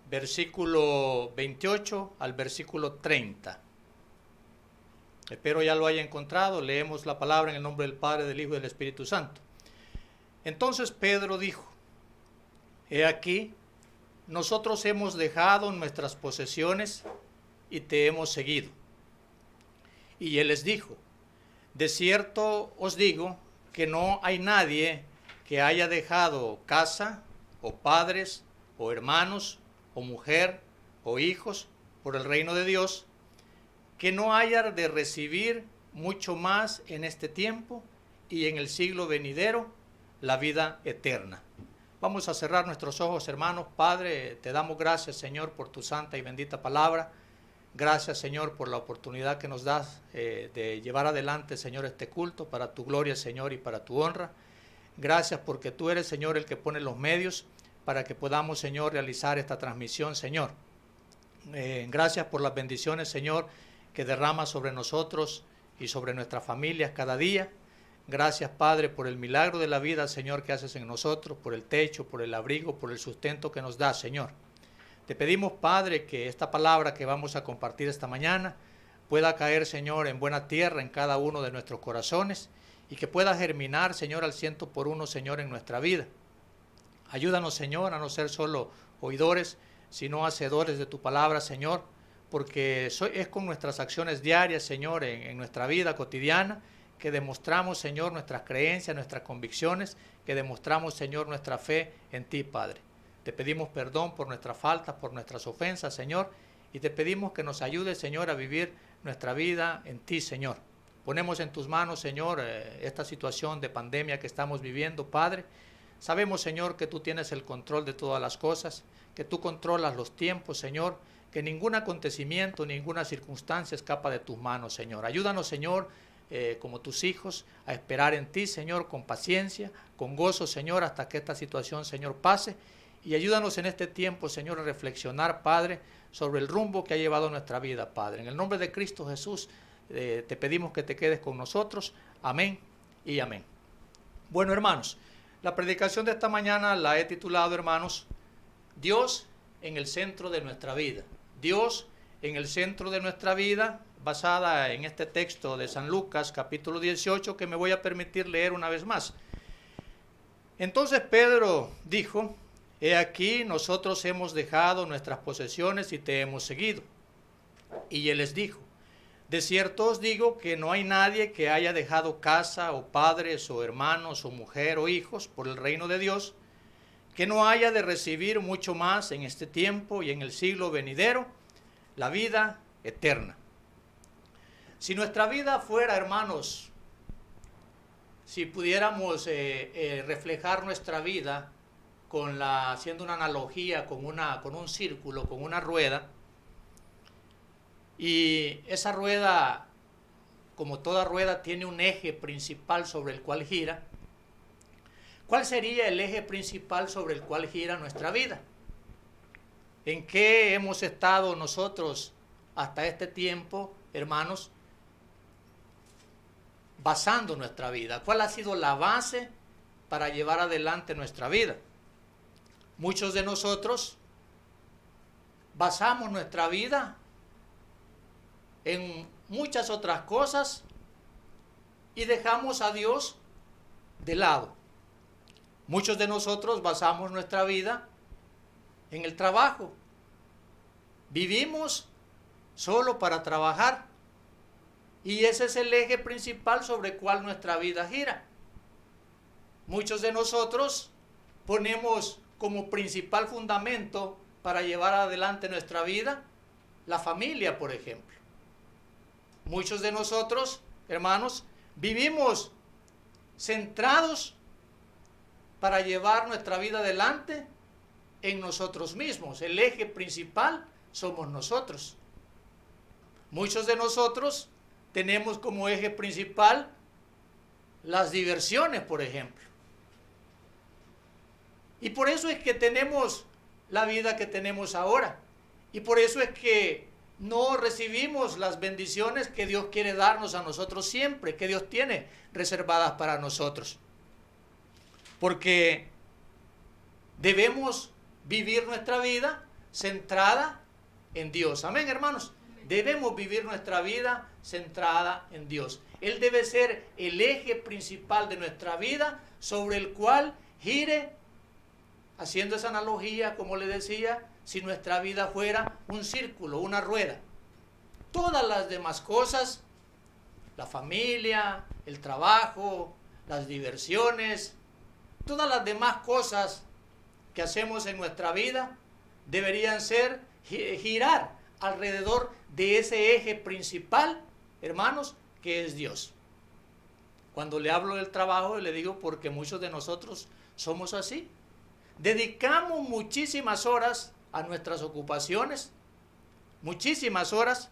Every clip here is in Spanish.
versículo 28 al versículo 30. Espero ya lo haya encontrado. Leemos la palabra en el nombre del Padre, del Hijo y del Espíritu Santo. Entonces Pedro dijo: He aquí, nosotros hemos dejado nuestras posesiones y te hemos seguido. Y él les dijo: De cierto os digo que no hay nadie que haya dejado casa, o padres, o hermanos, o mujer, o hijos, por el reino de Dios, que no haya de recibir mucho más en este tiempo y en el siglo venidero la vida eterna. Vamos a cerrar nuestros ojos, hermanos. Padre, te damos gracias, Señor, por tu santa y bendita palabra. Gracias, Señor, por la oportunidad que nos das de llevar adelante, Señor, este culto para tu gloria, Señor, y para tu honra. Gracias porque tú eres, Señor, el que pone los medios para que podamos, Señor, realizar esta transmisión, Señor. Gracias por las bendiciones, Señor, que derramas sobre nosotros y sobre nuestras familias cada día. Gracias, Padre, por el milagro de la vida, Señor, que haces en nosotros, por el techo, por el abrigo, por el sustento que nos das, Señor. Te pedimos, Padre, que esta palabra que vamos a compartir esta mañana pueda caer, Señor, en buena tierra en cada uno de nuestros corazones y que pueda germinar, Señor, al 100%, Señor, en nuestra vida. Ayúdanos, Señor, a no ser solo oidores, sino hacedores de tu palabra, Señor, porque es con nuestras acciones diarias, Señor, en nuestra vida cotidiana, que demostramos, Señor, nuestras creencias, nuestras convicciones, que demostramos, Señor, nuestra fe en ti, Padre. Te pedimos perdón por nuestras faltas, por nuestras ofensas, Señor, y te pedimos que nos ayudes, Señor, a vivir nuestra vida en ti, Señor. Ponemos en tus manos, Señor, esta situación de pandemia que estamos viviendo, Padre. Sabemos, Señor, que tú tienes el control de todas las cosas, que tú controlas los tiempos, Señor, que ningún acontecimiento, ninguna circunstancia escapa de tus manos, Señor. Ayúdanos, Señor, como tus hijos, a esperar en ti, Señor, con paciencia, con gozo, Señor, hasta que esta situación, Señor, pase. Y ayúdanos en este tiempo, Señor, a reflexionar, Padre, sobre el rumbo que ha llevado nuestra vida, Padre. En el nombre de Cristo Jesús, te pedimos que te quedes con nosotros. Amén y amén. Bueno, hermanos, la predicación de esta mañana la he titulado, hermanos, Dios en el centro de nuestra vida. Dios en el centro de nuestra vida, basada en este texto de San Lucas, capítulo 18, que me voy a permitir leer una vez más. Entonces Pedro dijo: He aquí, nosotros hemos dejado nuestras posesiones y te hemos seguido. Y él les dijo: De cierto os digo que no hay nadie que haya dejado casa, o padres, o hermanos, o mujer, o hijos, por el reino de Dios, que no haya de recibir mucho más en este tiempo y en el siglo venidero la vida eterna. Si nuestra vida fuera, hermanos, si pudiéramos reflejar nuestra vida haciendo una analogía con un círculo, con una rueda, y esa rueda, como toda rueda, tiene un eje principal sobre el cual gira. ¿Cuál sería el eje principal sobre el cual gira nuestra vida? ¿En qué hemos estado nosotros hasta este tiempo, hermanos, basando nuestra vida? ¿Cuál ha sido la base para llevar adelante nuestra vida? Muchos de nosotros basamos nuestra vida en muchas otras cosas y dejamos a Dios de lado. Muchos de nosotros basamos nuestra vida en el trabajo. Vivimos solo para trabajar y ese es el eje principal sobre el cual nuestra vida gira. Muchos de nosotros ponemos como principal fundamento para llevar adelante nuestra vida la familia, por ejemplo. Muchos de nosotros, hermanos, vivimos centrados para llevar nuestra vida adelante en nosotros mismos. El eje principal somos nosotros. Muchos de nosotros tenemos como eje principal las diversiones, por ejemplo. Y por eso es que tenemos la vida que tenemos ahora. Y por eso es que no recibimos las bendiciones que Dios quiere darnos a nosotros siempre, que Dios tiene reservadas para nosotros. Porque debemos vivir nuestra vida centrada en Dios. Amén, hermanos. Debemos vivir nuestra vida centrada en Dios. Él debe ser el eje principal de nuestra vida, sobre el cual gire, haciendo esa analogía, como le decía, si nuestra vida fuera un círculo, una rueda. Todas las demás cosas, la familia, el trabajo, las diversiones, todas las demás cosas que hacemos en nuestra vida deberían girar alrededor de ese eje principal, hermanos, que es Dios. Cuando le hablo del trabajo, le digo porque muchos de nosotros somos así. Dedicamos muchísimas horas a nuestras ocupaciones, muchísimas horas,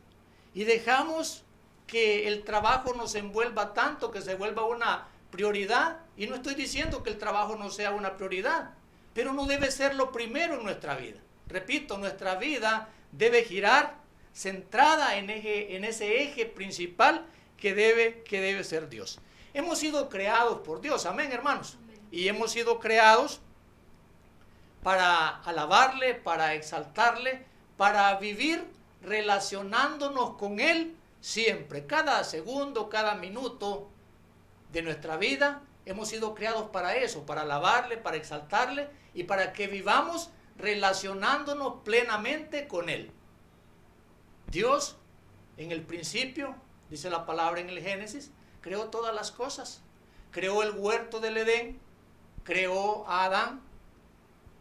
y dejamos que el trabajo nos envuelva tanto, que se vuelva una prioridad. Y no estoy diciendo que el trabajo no sea una prioridad, pero no debe ser lo primero en nuestra vida. Repito, nuestra vida debe girar centrada en ese eje principal que debe ser Dios. Hemos sido creados por Dios, amén, hermanos. Amén. Y hemos sido creados para alabarle, para exaltarle, para vivir relacionándonos con Él siempre. Cada segundo, cada minuto de nuestra vida hemos sido creados para eso, para alabarle, para exaltarle y para que vivamos relacionándonos plenamente con Él. Dios, en el principio, dice la palabra en el Génesis, creó todas las cosas. Creó el huerto del Edén, creó a Adán,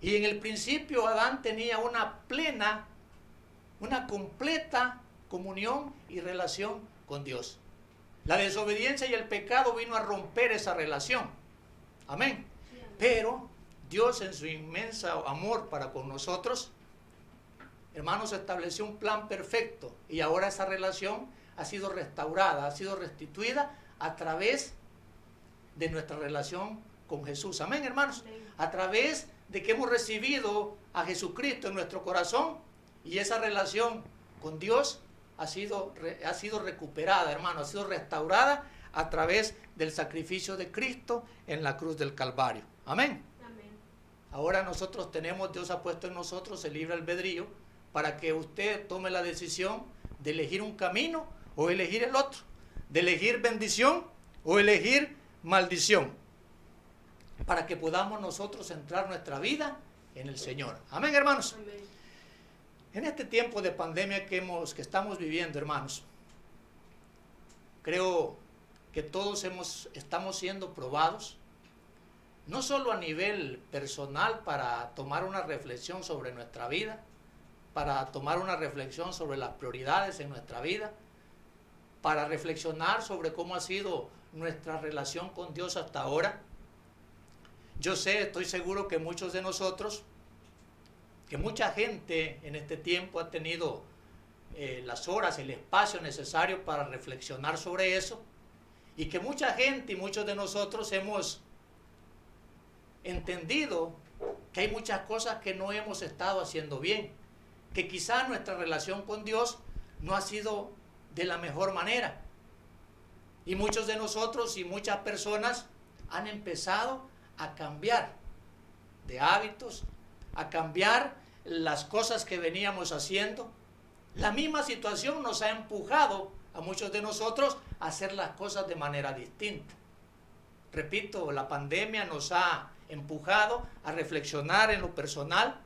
y en el principio Adán tenía una completa comunión y relación con Dios. La desobediencia y el pecado vino a romper esa relación. Amén. Pero Dios, en su inmenso amor para con nosotros, hermanos, estableció un plan perfecto, y ahora esa relación ha sido restaurada, ha sido restituida a través de nuestra relación con Jesús. Amén, hermanos. Amén. A través de que hemos recibido a Jesucristo en nuestro corazón, y esa relación con Dios ha sido recuperada, hermano, ha sido restaurada a través del sacrificio de Cristo en la cruz del Calvario. Amén. Amén. Ahora Dios ha puesto en nosotros el libre albedrío para que usted tome la decisión de elegir un camino o elegir el otro, de elegir bendición o elegir maldición, para que podamos nosotros centrar nuestra vida en el Señor. Amén, hermanos. Amén. En este tiempo de pandemia que estamos viviendo, hermanos, creo que todos estamos siendo probados, no solo a nivel personal para tomar una reflexión sobre nuestra vida, para tomar una reflexión sobre las prioridades en nuestra vida, para reflexionar sobre cómo ha sido nuestra relación con Dios hasta ahora. Yo estoy seguro que muchos de nosotros, que mucha gente en este tiempo ha tenido las horas, el espacio necesario para reflexionar sobre eso, y que mucha gente y muchos de nosotros hemos entendido que hay muchas cosas que no hemos estado haciendo bien, que quizás nuestra relación con Dios no ha sido de la mejor manera, y muchos de nosotros y muchas personas han empezado a cambiar de hábitos, a cambiar las cosas que veníamos haciendo. La misma situación nos ha empujado a muchos de nosotros a hacer las cosas de manera distinta. Repito, la pandemia nos ha empujado a reflexionar en lo personal,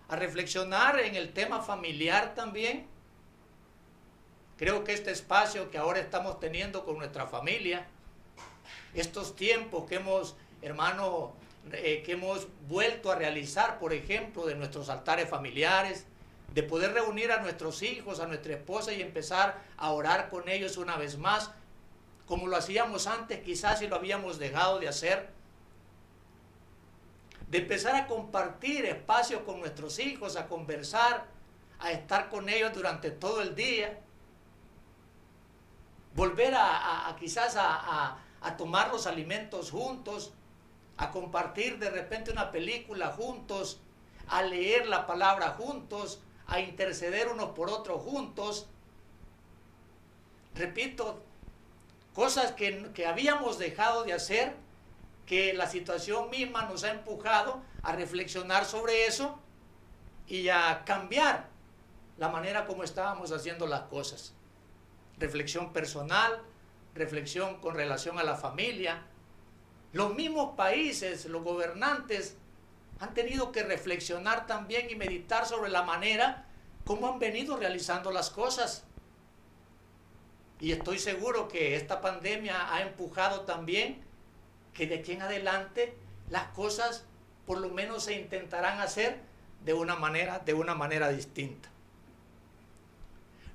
a reflexionar en el tema familiar también. Creo que este espacio que ahora estamos teniendo con nuestra familia, estos tiempos que hemos, hermano, que hemos vuelto a realizar, por ejemplo, de nuestros altares familiares, de poder reunir a nuestros hijos, a nuestra esposa y empezar a orar con ellos una vez más, como lo hacíamos antes, quizás si lo habíamos dejado de hacer, de empezar a compartir espacios con nuestros hijos, a conversar, a estar con ellos durante todo el día, volver quizás a tomar los alimentos juntos, a compartir de repente una película juntos, a leer la palabra juntos, a interceder unos por otros juntos. Repito, cosas que habíamos dejado de hacer, que la situación misma nos ha empujado a reflexionar sobre eso y a cambiar la manera como estábamos haciendo las cosas. Reflexión personal, reflexión con relación a la familia. Los mismos países, los gobernantes, han tenido que reflexionar también y meditar sobre la manera como han venido realizando las cosas. Y estoy seguro que esta pandemia ha empujado también que de aquí en adelante las cosas por lo menos se intentarán hacer de una manera distinta.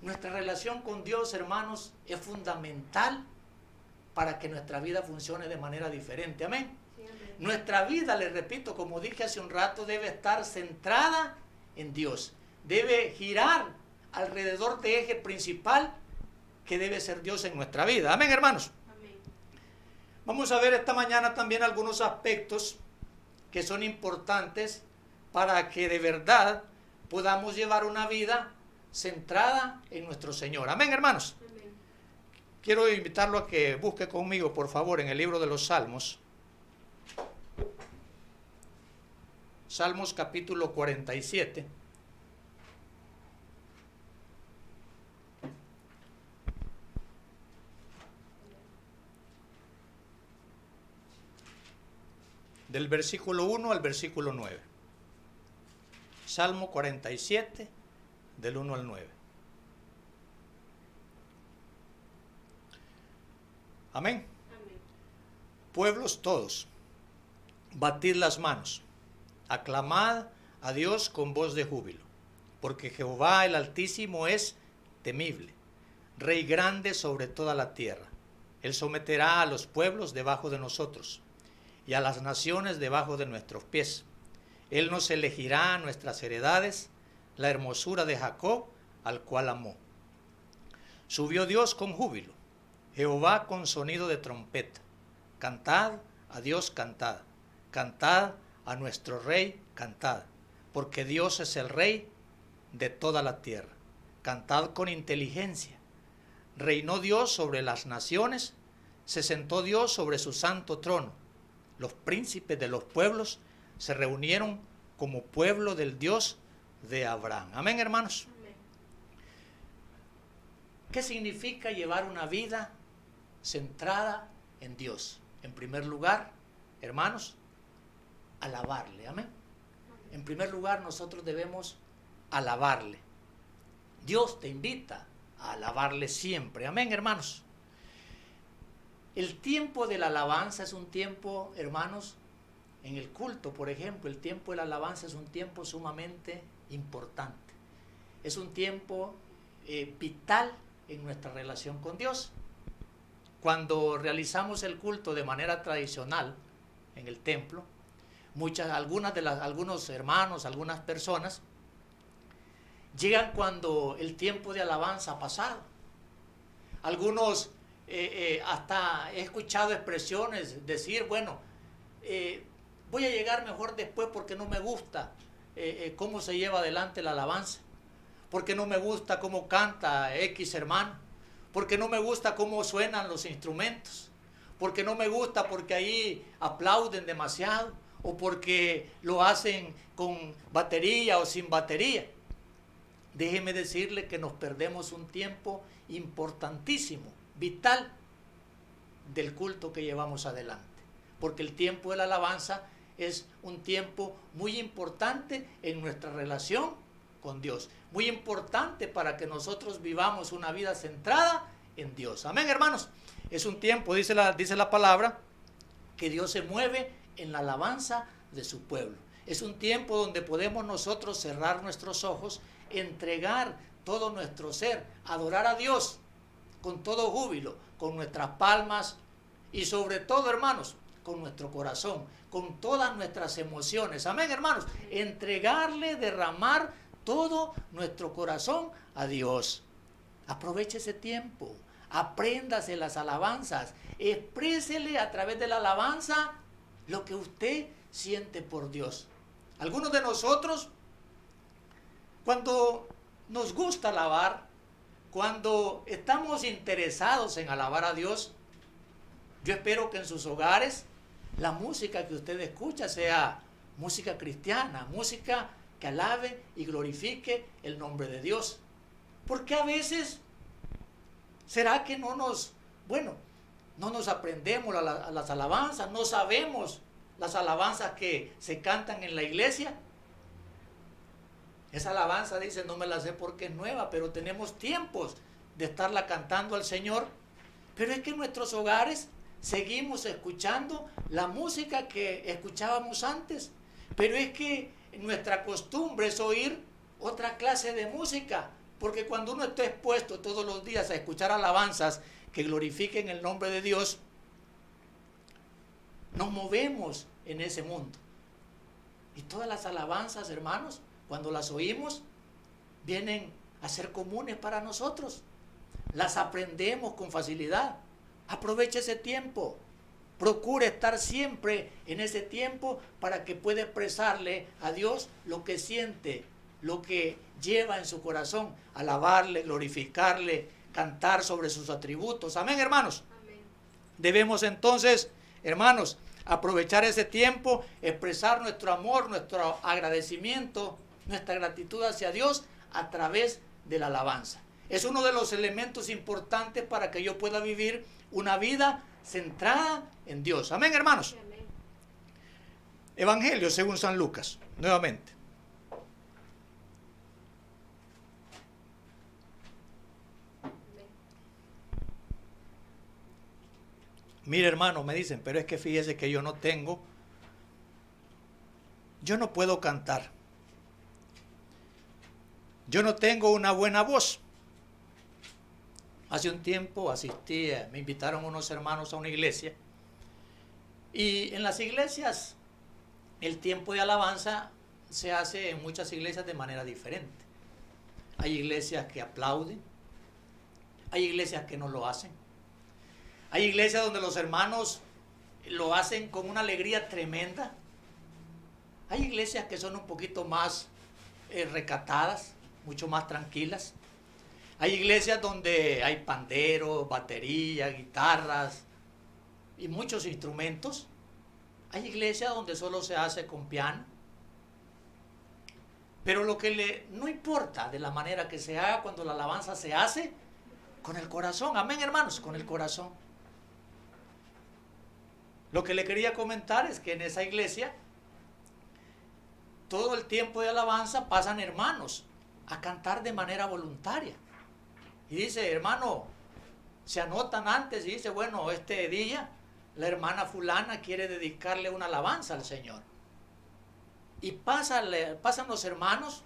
Nuestra relación con Dios, hermanos, es fundamental para que nuestra vida funcione de manera diferente. Amén. Sí, amén. Nuestra vida, les repito, como dije hace un rato, debe estar centrada en Dios. Debe girar alrededor de eje principal que debe ser Dios en nuestra vida. Amén, hermanos. Amén. Vamos a ver esta mañana también algunos aspectos que son importantes para que de verdad podamos llevar una vida centrada en nuestro Señor. Amén, hermanos. Amén. Quiero invitarlo a que busque conmigo, por favor, en el libro de los Salmos. Salmos capítulo 47. Del versículo 1 al versículo 9. Salmo 47, del 1 al 9. Amén. Amén. Pueblos todos, batid las manos, aclamad a Dios con voz de júbilo, porque Jehová el Altísimo es temible, Rey grande sobre toda la tierra. Él someterá a los pueblos debajo de nosotros, y a las naciones debajo de nuestros pies. Él nos elegirá nuestras heredades, la hermosura de Jacob, al cual amó. Subió Dios con júbilo, Jehová con sonido de trompeta. Cantad a Dios, cantad. Cantad a nuestro Rey, cantad. Porque Dios es el Rey de toda la tierra. Cantad con inteligencia. Reinó Dios sobre las naciones, se sentó Dios sobre su santo trono. Los príncipes de los pueblos se reunieron como pueblo del Dios de Abraham. Amén, hermanos. Amén. ¿Qué significa llevar una vida centrada en Dios? En primer lugar, hermanos, alabarle. Amén. En primer lugar, nosotros debemos alabarle. Dios te invita a alabarle siempre. Amén, hermanos. El tiempo de la alabanza es un tiempo, hermanos, en el culto, por ejemplo, el tiempo de la alabanza es un tiempo sumamente importante. Es un tiempo vital en nuestra relación con Dios. Cuando realizamos el culto de manera tradicional en el templo, algunos hermanos, algunas personas, llegan cuando el tiempo de alabanza ha pasado. Algunos hasta he escuchado expresiones decir, bueno, voy a llegar mejor después porque no me gusta cómo se lleva adelante la alabanza, porque no me gusta cómo canta X hermano, porque no me gusta cómo suenan los instrumentos, porque no me gusta porque ahí aplauden demasiado, o porque lo hacen con batería o sin batería. Déjeme decirle que nos perdemos un tiempo importantísimo, vital, del culto que llevamos adelante, porque el tiempo de la alabanza es un tiempo muy importante en nuestra relación con Dios, muy importante para que nosotros vivamos una vida centrada en Dios. Amén, hermanos. Es un tiempo, dice la palabra, que Dios se mueve en la alabanza de su pueblo. Es un tiempo donde podemos nosotros cerrar nuestros ojos, entregar todo nuestro ser, adorar a Dios con todo júbilo, con nuestras palmas y sobre todo, hermanos, con nuestro corazón, con todas nuestras emociones. Amén, hermanos. Entregarle, derramar todo nuestro corazón a Dios. Aproveche ese tiempo, apréndase las alabanzas, exprésele a través de la alabanza lo que usted siente por Dios. Algunos de nosotros, cuando nos gusta alabar, cuando estamos interesados en alabar a Dios, yo espero que en sus hogares la música que usted escucha sea música cristiana, música que alabe y glorifique el nombre de Dios. Porque a veces, ¿será que no nos aprendemos a las alabanzas? ¿No sabemos las alabanzas que se cantan en la iglesia? Esa alabanza dice, no me la sé porque es nueva, pero tenemos tiempos de estarla cantando al Señor. Pero es que en nuestros hogares seguimos escuchando la música que escuchábamos antes. Pero es que nuestra costumbre es oír otra clase de música. Porque cuando uno está expuesto todos los días a escuchar alabanzas que glorifiquen el nombre de Dios, nos movemos en ese mundo. Y todas las alabanzas, hermanos, cuando las oímos, vienen a ser comunes para nosotros. Las aprendemos con facilidad. Aproveche ese tiempo. Procure estar siempre en ese tiempo para que pueda expresarle a Dios lo que siente, lo que lleva en su corazón. Alabarle, glorificarle, cantar sobre sus atributos. Amén, hermanos. Amén. Debemos entonces, hermanos, aprovechar ese tiempo, expresar nuestro amor, nuestro agradecimiento, nuestra gratitud hacia Dios a través de la alabanza. Es uno de los elementos importantes para que yo pueda vivir una vida centrada en Dios. Amén, hermanos. Amén. Evangelio según San Lucas, nuevamente. Mire, hermano, me dicen, pero es que fíjese que yo no puedo cantar. Yo no tengo una buena voz. Hace un tiempo me invitaron unos hermanos a una iglesia. Y en las iglesias, el tiempo de alabanza se hace en muchas iglesias de manera diferente. Hay iglesias que aplauden. Hay iglesias que no lo hacen. Hay iglesias donde los hermanos lo hacen con una alegría tremenda. Hay iglesias que son un poquito más recatadas, mucho más tranquilas. Hay iglesias donde hay panderos, baterías, guitarras y muchos instrumentos. Hay iglesias donde solo se hace con piano. Pero no importa de la manera que se haga cuando la alabanza se hace con el corazón. Amén, hermanos, con el corazón. Lo que le quería comentar es que en esa iglesia todo el tiempo de alabanza pasan hermanos a cantar de manera voluntaria. Y dice, hermano, se anotan antes y dice, bueno, este día la hermana fulana quiere dedicarle una alabanza al Señor. Y pasan los hermanos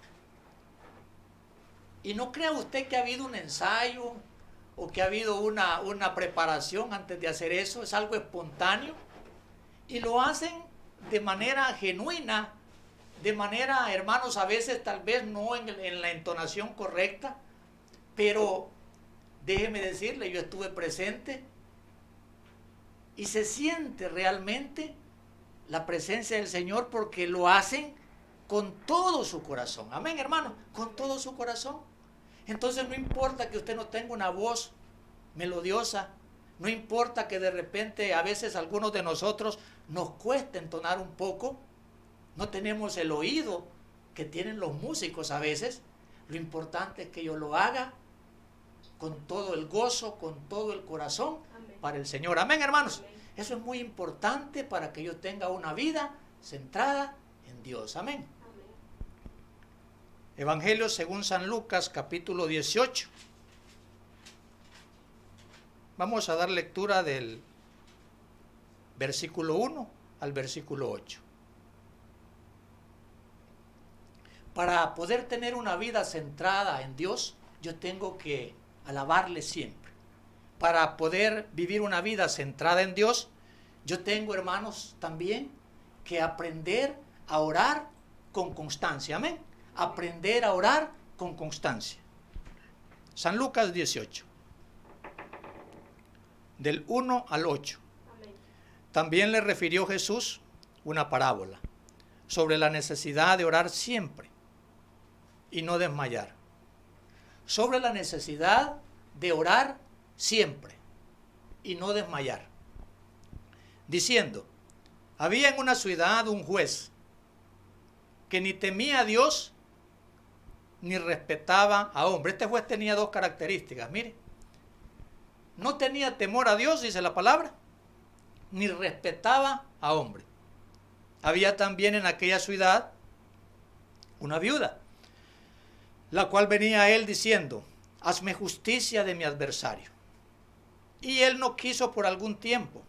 y no crea usted que ha habido un ensayo o que ha habido una preparación antes de hacer eso. Es algo espontáneo y lo hacen de manera genuina, de manera, hermanos, a veces tal vez no en la entonación correcta, pero déjeme decirle, yo estuve presente y se siente realmente la presencia del Señor porque lo hacen con todo su corazón. Amén, hermano, con todo su corazón. Entonces no importa que usted no tenga una voz melodiosa, no importa que de repente a veces algunos de nosotros nos cueste entonar un poco, no tenemos el oído que tienen los músicos a veces. Lo importante es que yo lo haga con todo el gozo, con todo el corazón. Amén. Para el Señor. Amén, hermanos. Amén. Eso es muy importante para que yo tenga una vida centrada en Dios. Amén. Amén. Evangelio según San Lucas, capítulo 18. Vamos a dar lectura del versículo 1 al versículo 8. Para poder tener una vida centrada en Dios, yo tengo que alabarle siempre. Para poder vivir una vida centrada en Dios, yo tengo, hermanos, también que aprender a orar con constancia. Amén. Aprender a orar con constancia. San Lucas 18. Del 1 al 8. Amén. También le refirió Jesús una parábola sobre la necesidad de orar siempre y no desmayar. Sobre la necesidad de orar siempre y no desmayar. Diciendo, había en una ciudad un juez que ni temía a Dios, ni respetaba a hombre. Este juez tenía dos características, mire. No tenía temor a Dios, dice la palabra, ni respetaba a hombre. Había también en aquella ciudad una viuda, la cual venía a él diciendo, hazme justicia de mi adversario. Y él no quiso por algún tiempo.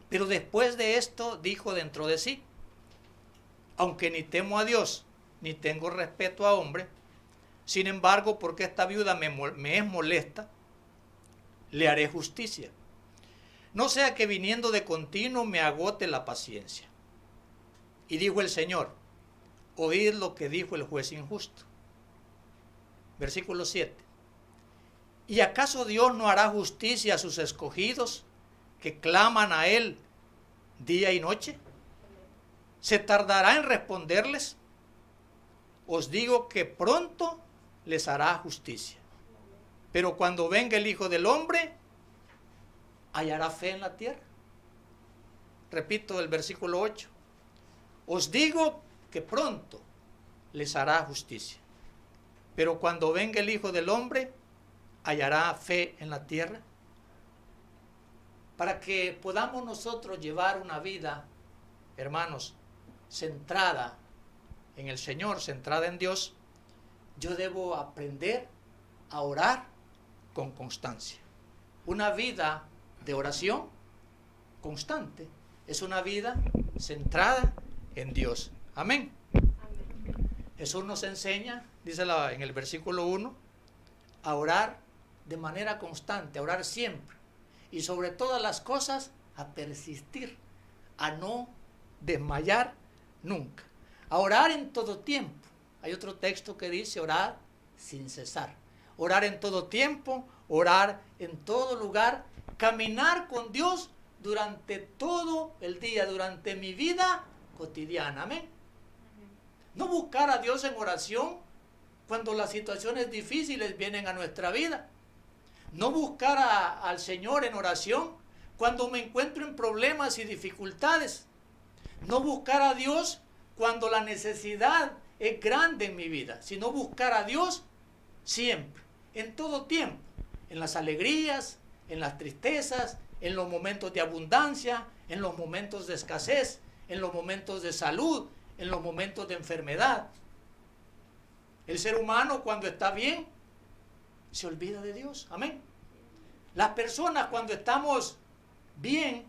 Pero después de esto dijo dentro de sí, aunque ni temo a Dios, ni tengo respeto a hombre, sin embargo, porque esta viuda me es molesta, le haré justicia. No sea que viniendo de continuo me agote la paciencia. Y dijo el Señor, oíd lo que dijo el juez injusto. Versículo 7. ¿Y acaso Dios no hará justicia a sus escogidos que claman a Él día y noche? ¿Se tardará en responderles? Os digo que pronto les hará justicia. Pero cuando venga el Hijo del Hombre, ¿hallará fe en la tierra? Repito el versículo 8. Os digo que pronto les hará justicia. Pero cuando venga el Hijo del Hombre, ¿hallará fe en la tierra? Para que podamos nosotros llevar una vida, hermanos, centrada en el Señor, centrada en Dios, yo debo aprender a orar con constancia. Una vida de oración constante es una vida centrada en Dios. Amén. Jesús nos enseña, dice en el versículo 1, a orar de manera constante, a orar siempre. Y sobre todas las cosas, a persistir, a no desmayar nunca. A orar en todo tiempo. Hay otro texto que dice orar sin cesar. Orar en todo tiempo, orar en todo lugar, caminar con Dios durante todo el día, durante mi vida cotidiana. Amén. No buscar a Dios en oración cuando las situaciones difíciles vienen a nuestra vida. No buscar al Señor en oración cuando me encuentro en problemas y dificultades. No buscar a Dios cuando la necesidad es grande en mi vida, sino buscar a Dios siempre, en todo tiempo, en las alegrías, en las tristezas, en los momentos de abundancia, en los momentos de escasez, en los momentos de salud, en los momentos de enfermedad. El ser humano cuando está bien, se olvida de Dios. Amén. Las personas cuando estamos bien,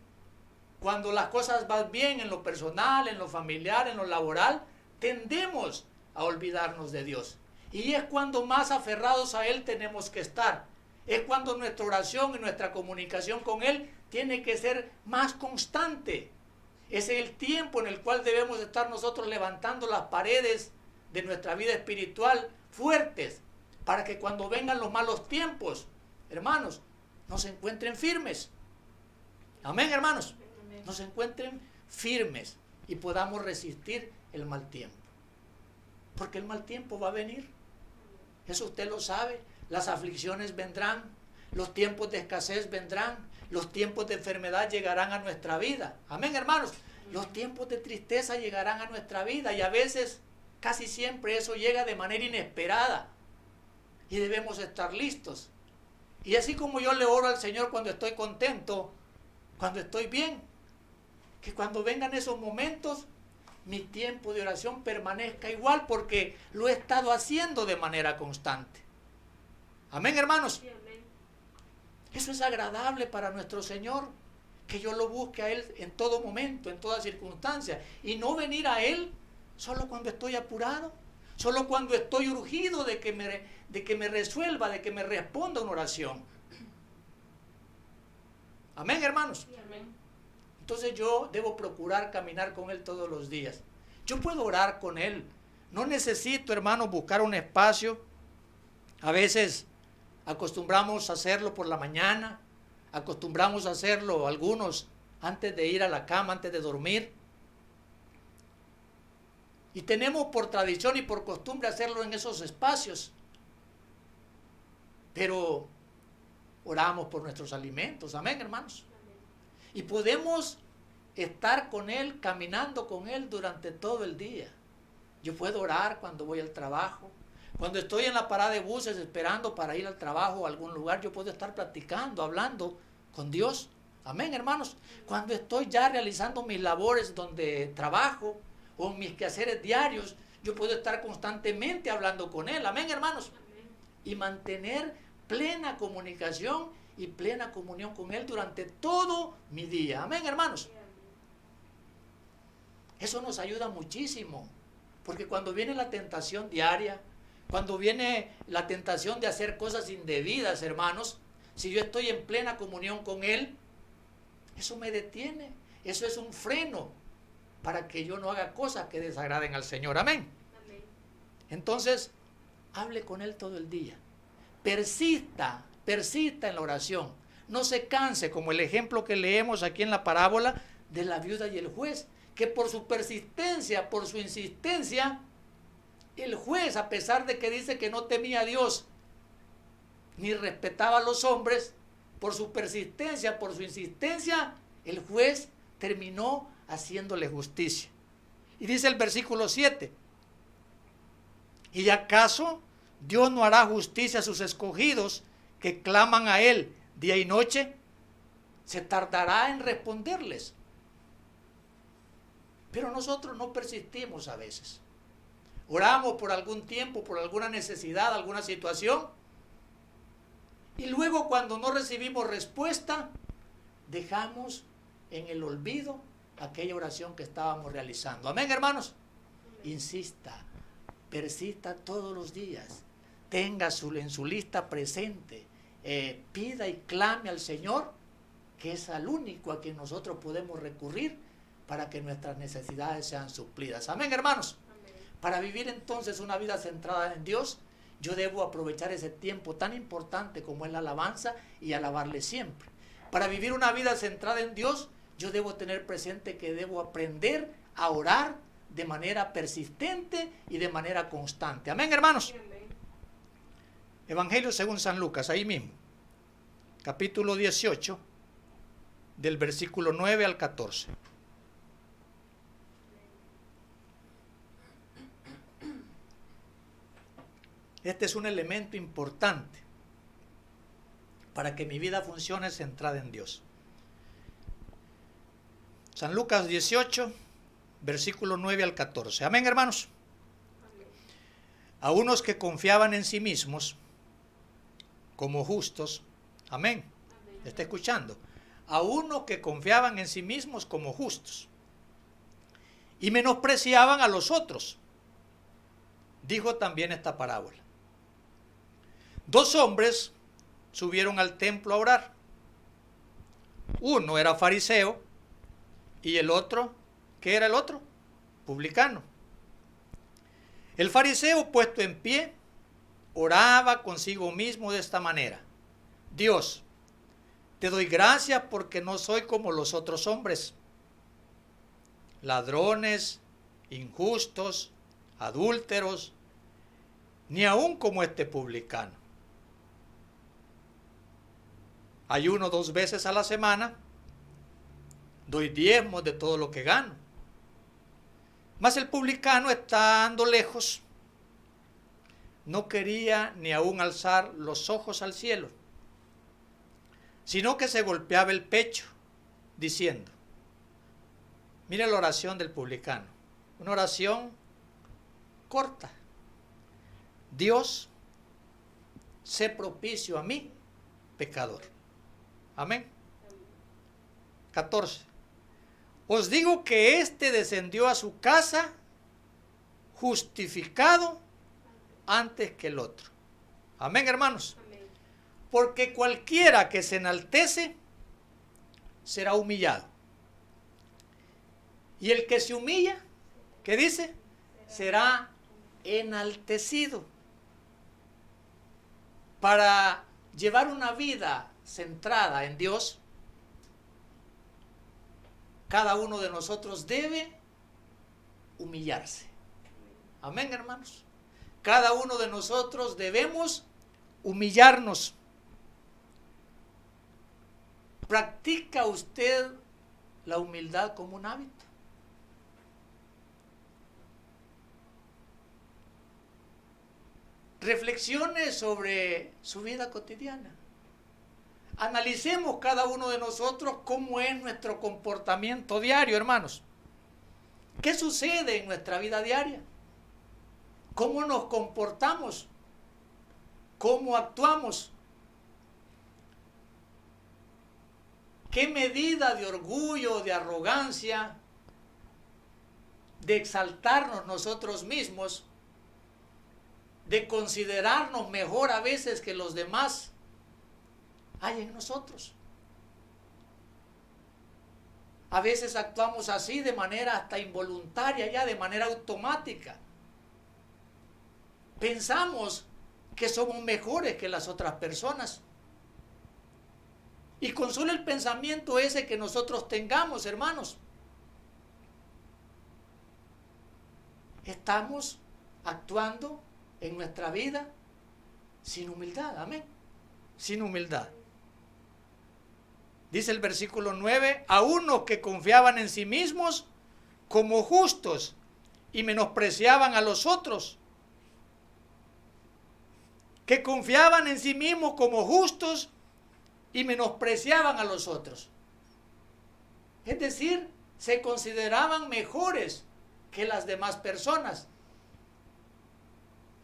cuando las cosas van bien en lo personal, en lo familiar, en lo laboral, tendemos a olvidarnos de Dios. Y es cuando más aferrados a Él tenemos que estar. Es cuando nuestra oración y nuestra comunicación con Él tiene que ser más constante. Es el tiempo en el cual debemos estar nosotros levantando las paredes de nuestra vida espiritual fuertes, para que cuando vengan los malos tiempos, hermanos, nos encuentren firmes. Amén, hermanos. Nos encuentren firmes y podamos resistir el mal tiempo. Porque el mal tiempo va a venir. Eso usted lo sabe. Las aflicciones vendrán, los tiempos de escasez vendrán, los tiempos de enfermedad llegarán a nuestra vida. Amén, hermanos. Los tiempos de tristeza llegarán a nuestra vida y a veces, casi siempre, eso llega de manera inesperada. Y debemos estar listos. Y así como yo le oro al Señor cuando estoy contento, cuando estoy bien, que cuando vengan esos momentos, mi tiempo de oración permanezca igual porque lo he estado haciendo de manera constante. Amén, hermanos. Sí, amén. Eso es agradable para nuestro Señor, que yo lo busque a Él en todo momento, en toda circunstancia, y no venir a Él solo cuando estoy apurado, solo cuando estoy urgido de que me resuelva, de que me responda una oración. Amén, hermanos. Sí, amén. Entonces yo debo procurar caminar con Él todos los días. Yo puedo orar con Él. No necesito, hermanos, buscar un espacio. A veces acostumbramos a hacerlo por la mañana, acostumbramos a hacerlo algunos antes de ir a la cama, antes de dormir. Y tenemos por tradición y por costumbre hacerlo en esos espacios. Pero oramos por nuestros alimentos. Amén, hermanos. Y podemos estar con Él, caminando con Él durante todo el día. Yo puedo orar cuando voy al trabajo. Cuando estoy en la parada de buses esperando para ir al trabajo o a algún lugar, yo puedo estar platicando, hablando con Dios. Amén, hermanos. Cuando estoy ya realizando mis labores donde trabajo o mis quehaceres diarios, yo puedo estar constantemente hablando con Él. Amén, hermanos. Amén. Y mantener plena comunicación y plena comunión con Él durante todo mi día. Amén, hermanos. Eso nos ayuda muchísimo. Porque cuando viene la tentación diaria, cuando viene la tentación de hacer cosas indebidas, hermanos, si yo estoy en plena comunión con Él, eso me detiene. Eso es un freno para que yo no haga cosas que desagraden al Señor. Amén. Amén. Entonces, hable con Él todo el día. Persista en la oración. No se canse, como el ejemplo que leemos aquí en la parábola de la viuda y el juez, que por su persistencia, por su insistencia, el juez, a pesar de que dice que no temía a Dios ni respetaba a los hombres, por su persistencia, por su insistencia, el juez terminó haciéndole justicia. Y dice el versículo 7, ¿y acaso Dios no hará justicia a sus escogidos que claman a Él día y noche? Se tardará en responderles. Pero nosotros no persistimos a veces. Oramos por algún tiempo, por alguna necesidad, alguna situación, y luego cuando no recibimos respuesta, dejamos en el olvido aquella oración que estábamos realizando. Amén, hermanos. Amén. Insista, persista todos los días, tenga en su lista presente, pida y clame al Señor, que es al único a quien nosotros podemos recurrir para que nuestras necesidades sean suplidas. Amén, hermanos. Amén. Para vivir entonces una vida centrada en Dios, yo debo aprovechar ese tiempo tan importante como es la alabanza y alabarle siempre. Para vivir una vida centrada en Dios, yo debo tener presente que debo aprender a orar de manera persistente y de manera constante. Amén, hermanos. Amén. Evangelio según San Lucas, ahí mismo, capítulo 18, del versículo 9 al 14. Este es un elemento importante para que mi vida funcione centrada en Dios. San Lucas 18, versículo 9 al 14. Amén, hermanos. Amén. A unos que confiaban en sí mismos como justos. Amén. Amén. ¿Está escuchando? A unos que confiaban en sí mismos como justos y menospreciaban a los otros. Dijo también esta parábola. 2 hombres subieron al templo a orar. Uno era fariseo y el otro, ¿qué era el otro? Publicano. El fariseo, puesto en pie, oraba consigo mismo de esta manera: Dios, te doy gracias porque no soy como los otros hombres, ladrones, injustos, adúlteros, ni aun como este publicano. Ayuno 2 veces a la semana, doy diezmos de todo lo que gano. Mas el publicano, estando lejos, no quería ni aun alzar los ojos al cielo, sino que se golpeaba el pecho, diciendo, mira la oración del publicano, una oración corta: Dios, sé propicio a mí, pecador. Amén. 14. Os digo que éste descendió a su casa justificado antes que el otro. Amén, hermanos. Amén. Porque cualquiera que se enaltece será humillado. Y el que se humilla, ¿qué dice? Será enaltecido. Para llevar una vida centrada en Dios, cada uno de nosotros debe humillarse. Amén, hermanos. Cada uno de nosotros debemos humillarnos. ¿Practica usted la humildad como un hábito? reflexione sobre su vida cotidiana. Analicemos cada uno de nosotros cómo es nuestro comportamiento diario, hermanos. ¿Qué sucede en nuestra vida diaria? ¿Cómo nos comportamos? ¿Cómo actuamos? ¿Qué medida de orgullo, de arrogancia, de exaltarnos nosotros mismos, de considerarnos mejor a veces que los demás hay en nosotros? A veces actuamos así de manera hasta involuntaria, ya de manera automática. Pensamos que somos mejores que las otras personas. Y con solo el pensamiento ese que nosotros tengamos, hermanos, estamos actuando en nuestra vida sin humildad. Amén. Sin humildad. Dice el versículo 9, a unos que confiaban en sí mismos como justos y menospreciaban a los otros. Que confiaban en sí mismos como justos y menospreciaban a los otros. Es decir, se consideraban mejores que las demás personas.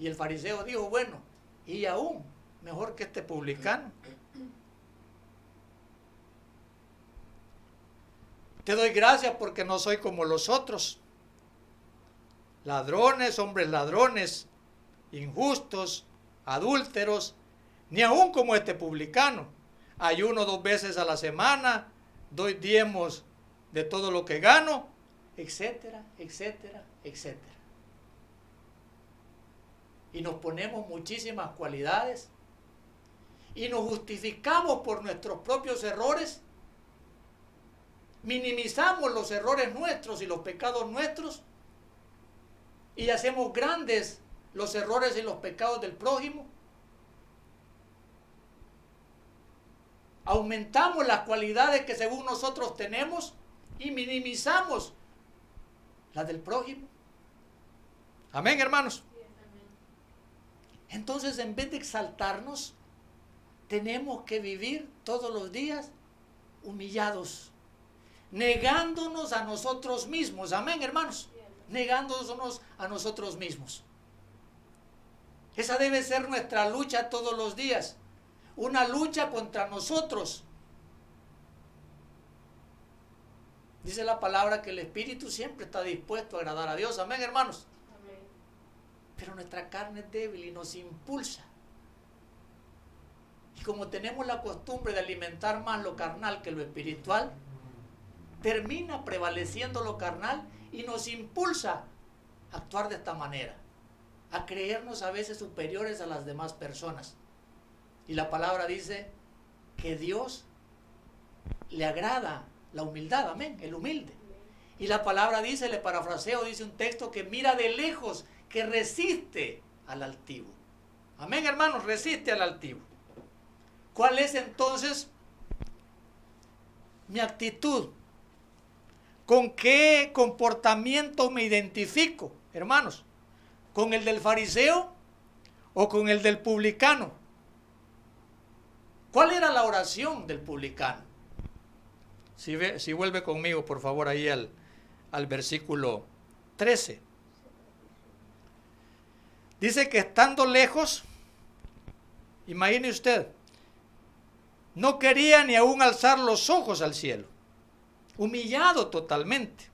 Y el fariseo dijo, bueno, y aún mejor que este publicano. Te doy gracias porque no soy como los otros. Ladrones, hombres ladrones, injustos, adúlteros, ni aún como este publicano. Ayuno 2 veces a la semana, doy diezmos de todo lo que gano, etcétera, etcétera, etcétera. Y nos ponemos muchísimas cualidades y nos justificamos por nuestros propios errores, minimizamos los errores nuestros y los pecados nuestros y hacemos grandes los errores y los pecados del prójimo. Aumentamos las cualidades que según nosotros tenemos y minimizamos las del prójimo. Amén, hermanos. Entonces, en vez de exaltarnos, tenemos que vivir todos los días humillados, negándonos a nosotros mismos. Amén, hermanos. Negándonos a nosotros mismos. Esa debe ser nuestra lucha todos los días. Una lucha contra nosotros. Dice la palabra que el Espíritu siempre está dispuesto a agradar a Dios. Amén, hermanos. Amén. Pero nuestra carne es débil y nos impulsa. Y como tenemos la costumbre de alimentar más lo carnal que lo espiritual, termina prevaleciendo lo carnal y nos impulsa a actuar de esta manera, a creernos a veces superiores a las demás personas. Y la palabra dice que Dios le agrada la humildad, amén, el humilde. Y la palabra dice, le parafraseo, dice un texto que mira de lejos, que resiste al altivo. Amén, hermanos, resiste al altivo. ¿Cuál es entonces mi actitud? ¿Con qué comportamiento me identifico, hermanos? ¿Con el del fariseo o con el del publicano? ¿Cuál era la oración del publicano? Si vuelve conmigo, por favor, ahí al versículo 13. Dice que estando lejos, imagine usted, no quería ni aún alzar los ojos al cielo, humillado totalmente.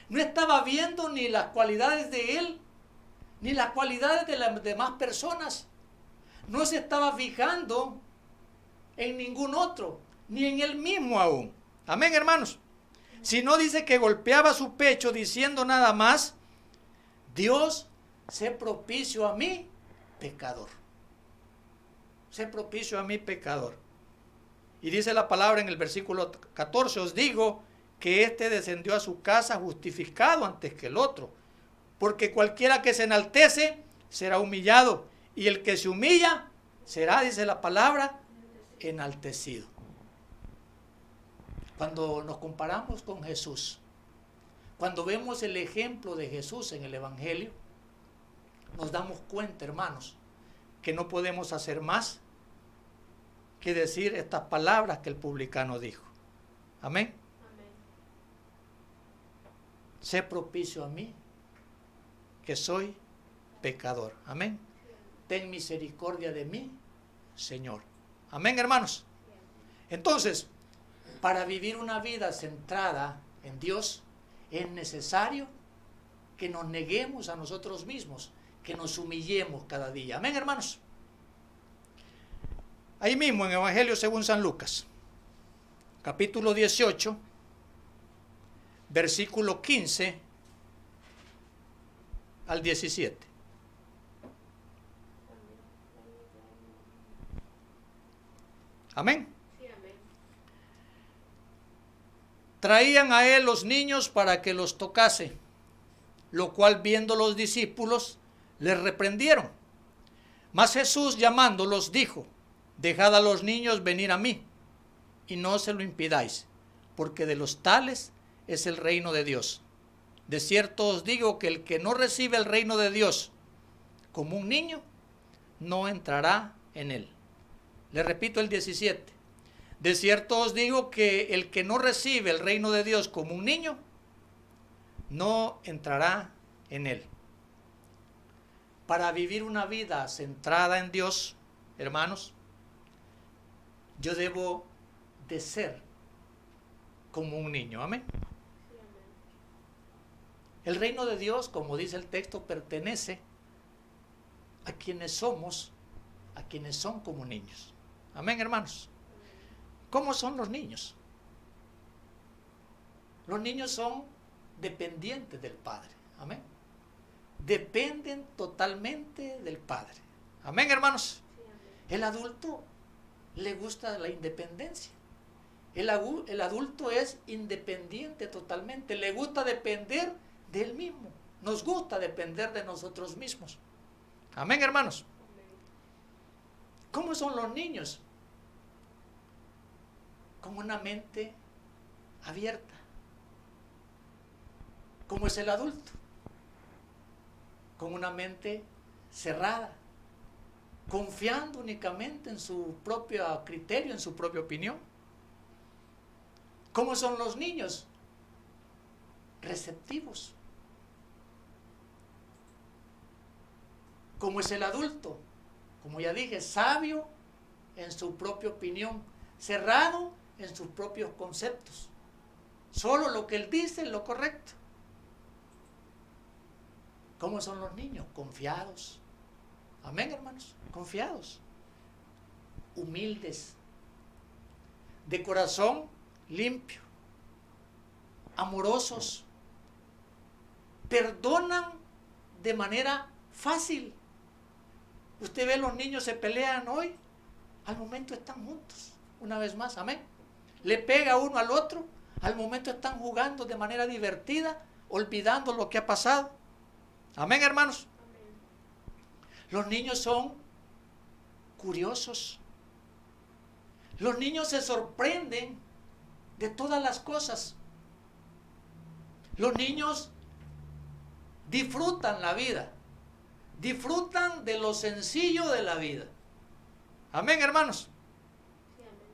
No estaba viendo ni las cualidades de él, ni las cualidades de las demás personas. No se estaba fijando en ningún otro, ni en él mismo aún. Amén, hermanos. Sino dice que golpeaba su pecho diciendo nada más, Dios, sé propicio a mí, pecador. Sé propicio a mí, pecador. Y dice la palabra en el versículo 14, os digo que éste descendió a su casa justificado antes que el otro. Porque cualquiera que se enaltece será humillado, y el que se humilla será, dice la palabra, enaltecido. Cuando nos comparamos con Jesús, cuando vemos el ejemplo de Jesús en el Evangelio, nos damos cuenta, hermanos, que no podemos hacer más que decir estas palabras que el publicano dijo. Amén. Amén. Sé propicio a mí, que soy pecador. Amén. Ten misericordia de mí, Señor. Amén, hermanos. Entonces, para vivir una vida centrada en Dios, es necesario que nos neguemos a nosotros mismos, que nos humillemos cada día. Amén, hermanos. Ahí mismo en Evangelio según San Lucas, capítulo 18, versículo 15 al 17. Amén. Sí, amén. Traían a él los niños para que los tocase, lo cual viendo los discípulos les reprendieron. Mas Jesús llamándolos dijo: dejad a los niños venir a mí, y no se lo impidáis, porque de los tales es el reino de Dios. De cierto os digo que el que no recibe el reino de Dios como un niño, no entrará en él. Le repito el 17. De cierto os digo que el que no recibe el reino de Dios como un niño, no entrará en él. Para vivir una vida centrada en Dios, hermanos, yo debo de ser como un niño. Amén. Sí, amén. El reino de Dios, como dice el texto, pertenece a quienes somos, a quienes son como niños. Amén, hermanos. ¿Cómo son los niños? Los niños son dependientes del Padre. Amén. Dependen totalmente del Padre. Amén, hermanos. Sí, amén. El adulto le gusta la independencia. El adulto es independiente totalmente. Le gusta depender de él mismo. Nos gusta depender de nosotros mismos. Amén, hermanos. Amén. ¿Cómo son los niños? Con una mente abierta. ¿Cómo es el adulto? Con una mente cerrada, confiando únicamente en su propio criterio, en su propia opinión. ¿Cómo son los niños? Receptivos. ¿Cómo es el adulto? Como ya dije, sabio en su propia opinión, cerrado en sus propios conceptos. Solo lo que él dice es lo correcto. ¿Cómo son los niños? Confiados. Amén, hermanos. Confiados. Humildes. De corazón limpio. Amorosos. Perdonan de manera fácil. Usted ve los niños se pelean hoy, al momento están juntos. Una vez más, amén. Le pega uno al otro, al momento están jugando de manera divertida, olvidando lo que ha pasado. Amén, hermanos. Amén. Los niños son curiosos. Los niños se sorprenden de todas las cosas. Los niños disfrutan la vida. Disfrutan de lo sencillo de la vida. Amén, hermanos. Sí, amén.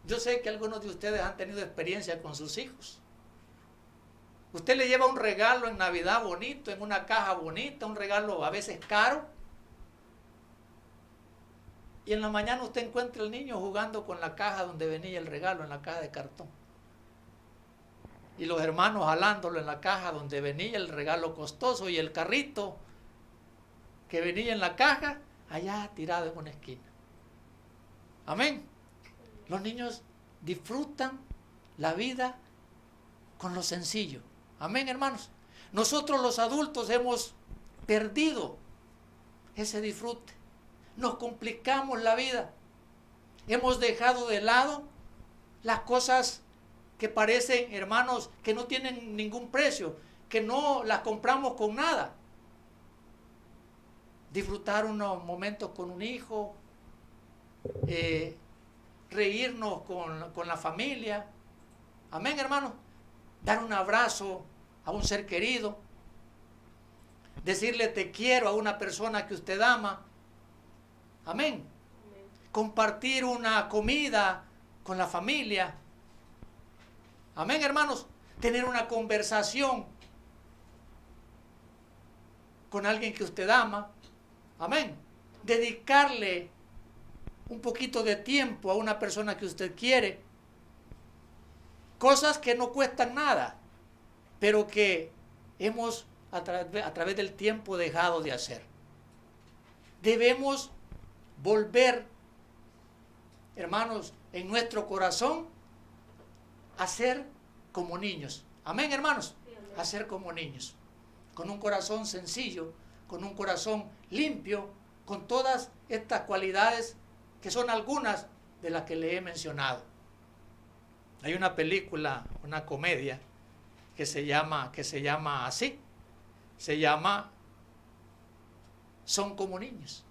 Yo sé que algunos de ustedes han tenido experiencia con sus hijos. Usted le lleva un regalo en Navidad bonito, en una caja bonita, un regalo a veces caro. Y en la mañana usted encuentra al niño jugando con la caja donde venía el regalo, en la caja de cartón. Y los hermanos jalándolo en la caja donde venía el regalo costoso y el carrito que venía en la caja, allá tirado en una esquina. Amén. Los niños disfrutan la vida con lo sencillo. Amén, hermanos. Nosotros los adultos hemos perdido ese disfrute. Nos complicamos la vida. Hemos dejado de lado las cosas que parecen, hermanos, que no tienen ningún precio, que no las compramos con nada. Disfrutar unos momentos con un hijo, reírnos con la familia. Amén, hermanos. Dar un abrazo a un ser querido. decirle te quiero a una persona que usted ama. Amén. Amén. Compartir una comida con la familia. Amén, hermanos. Tener una conversación con alguien que usted ama. Amén. Dedicarle un poquito de tiempo a una persona que usted quiere. Cosas que no cuestan nada, pero que hemos a través del tiempo dejado de hacer. Debemos volver, hermanos, en nuestro corazón a ser como niños. Amén, hermanos. A ser como niños. Con un corazón sencillo, con un corazón limpio, con todas estas cualidades que son algunas de las que le he mencionado. Hay una película, una comedia que se llama así. Se llama Son como niños.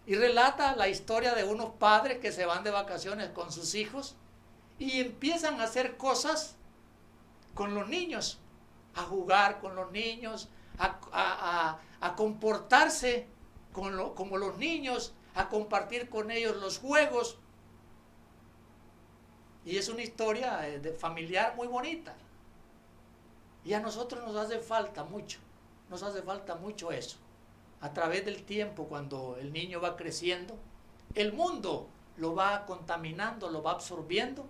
Y relata la historia de unos padres que se van de vacaciones con sus hijos y empiezan a hacer cosas con los niños, a jugar con los niños, a comportarse como los niños, a compartir con ellos los juegos. Y es una historia familiar muy bonita. Y a nosotros nos hace falta mucho eso. A través del tiempo, cuando el niño va creciendo, el mundo lo va contaminando, lo va absorbiendo,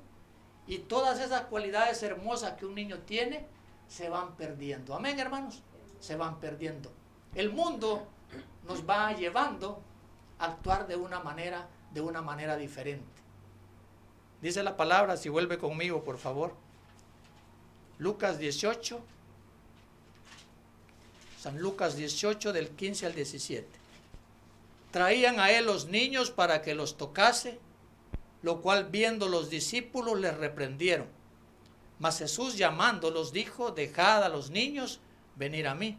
y todas esas cualidades hermosas que un niño tiene se van perdiendo. Amén, hermanos. Se van perdiendo. El mundo nos va llevando a actuar de una manera diferente. Dice la palabra, si vuelve conmigo, por favor. Lucas 18. San Lucas 18, del 15 al 17. Traían a él los niños para que los tocase, lo cual viendo los discípulos les reprendieron. Mas Jesús llamándolos dijo, dejad a los niños venir a mí,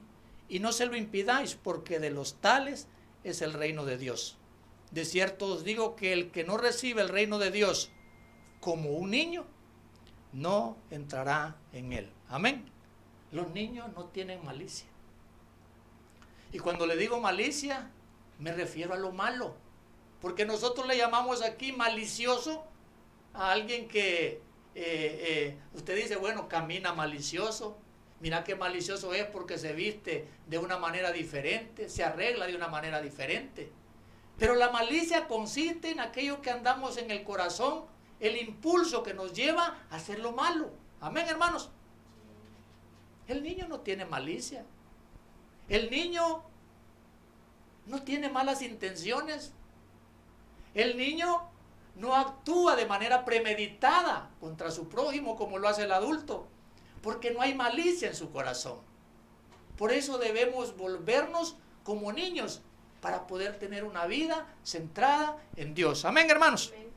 y no se lo impidáis, porque de los tales es el reino de Dios. De cierto os digo que el que no recibe el reino de Dios como un niño, no entrará en él. Amén. Los niños no tienen malicia. Y cuando le digo malicia, me refiero a lo malo. Porque nosotros le llamamos aquí malicioso a alguien que usted dice, bueno, camina malicioso. Mira qué malicioso es porque se viste de una manera diferente, se arregla de una manera diferente. Pero la malicia consiste en aquello que andamos en el corazón, el impulso que nos lleva a hacer lo malo. Amén, hermanos. El niño no tiene malicia. El niño no tiene malas intenciones. El niño no actúa de manera premeditada contra su prójimo como lo hace el adulto, porque no hay malicia en su corazón. Por eso debemos volvernos como niños para poder tener una vida centrada en Dios. Amén, hermanos. Amén.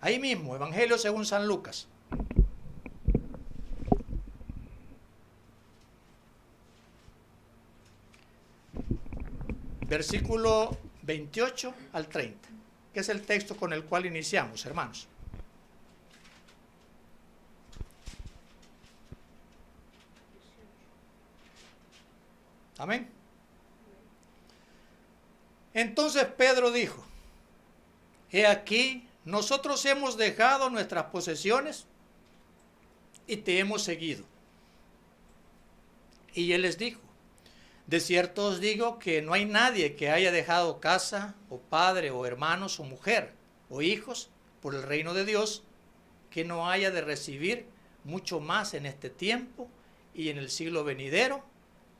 Ahí mismo, Evangelio según San Lucas. Versículo 28 al 30, que es el texto con el cual iniciamos, hermanos. Amén. Entonces Pedro dijo, he aquí, nosotros hemos dejado nuestras posesiones y te hemos seguido. Y él les dijo, de cierto os digo que no hay nadie que haya dejado casa, o padre, o hermanos, o mujer, o hijos, por el reino de Dios, que no haya de recibir mucho más en este tiempo y en el siglo venidero,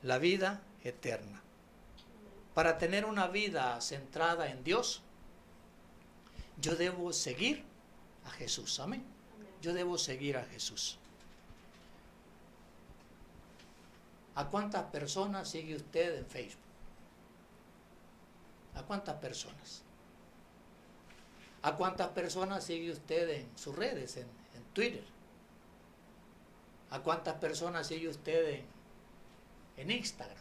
la vida eterna. Para tener una vida centrada en Dios, yo debo seguir a Jesús. Amén. Yo debo seguir a Jesús. ¿A cuántas personas sigue usted en Facebook? ¿A cuántas personas? ¿A cuántas personas sigue usted en sus redes, en Twitter? ¿A cuántas personas sigue usted en Instagram?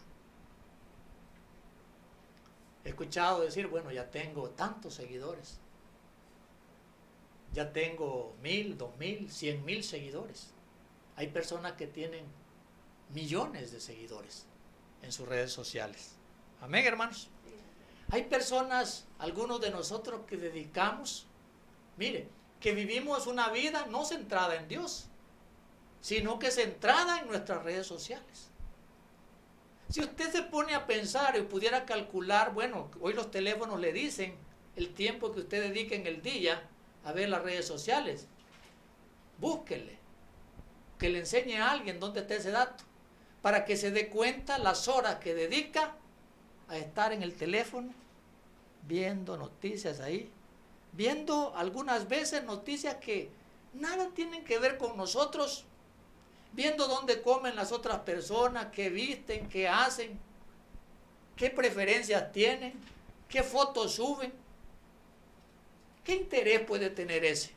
He escuchado decir, bueno, ya tengo tantos seguidores. Ya tengo 1000, 2000, 100,000 seguidores. Hay personas que tienen millones de seguidores. en sus redes sociales. Amén, hermanos. Hay personas, algunos de nosotros que dedicamos, mire, que vivimos una vida no centrada en Dios, sino que centrada en nuestras redes sociales. Si usted se pone a pensar y pudiera calcular, bueno, hoy los teléfonos le dicen el tiempo que usted dedica en el día a ver las redes sociales. Búsquele, que le enseñe a alguien dónde está ese dato, para que se dé cuenta las horas que dedica a estar en el teléfono, viendo noticias ahí, viendo algunas veces noticias que nada tienen que ver con nosotros, viendo dónde comen las otras personas, qué visten, qué hacen, qué preferencias tienen, qué fotos suben. ¿Qué interés puede tener ese?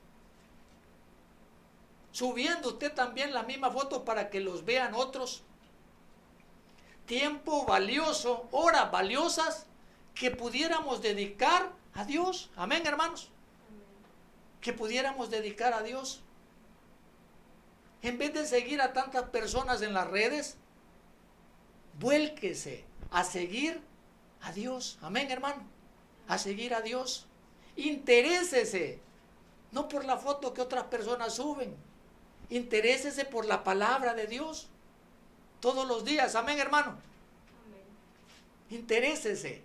Subiendo usted también las mismas fotos para que los vean otros. Tiempo valioso, horas valiosas que pudiéramos dedicar a Dios. Amén, hermanos. Que pudiéramos dedicar a Dios. En vez de seguir a tantas personas en las redes, vuélquese a seguir a Dios. Amén, hermano. A seguir a Dios. Interésese, no por la foto que otras personas suben. Interésese por la palabra de Dios todos los días. Amén, hermano. Amén. Interésese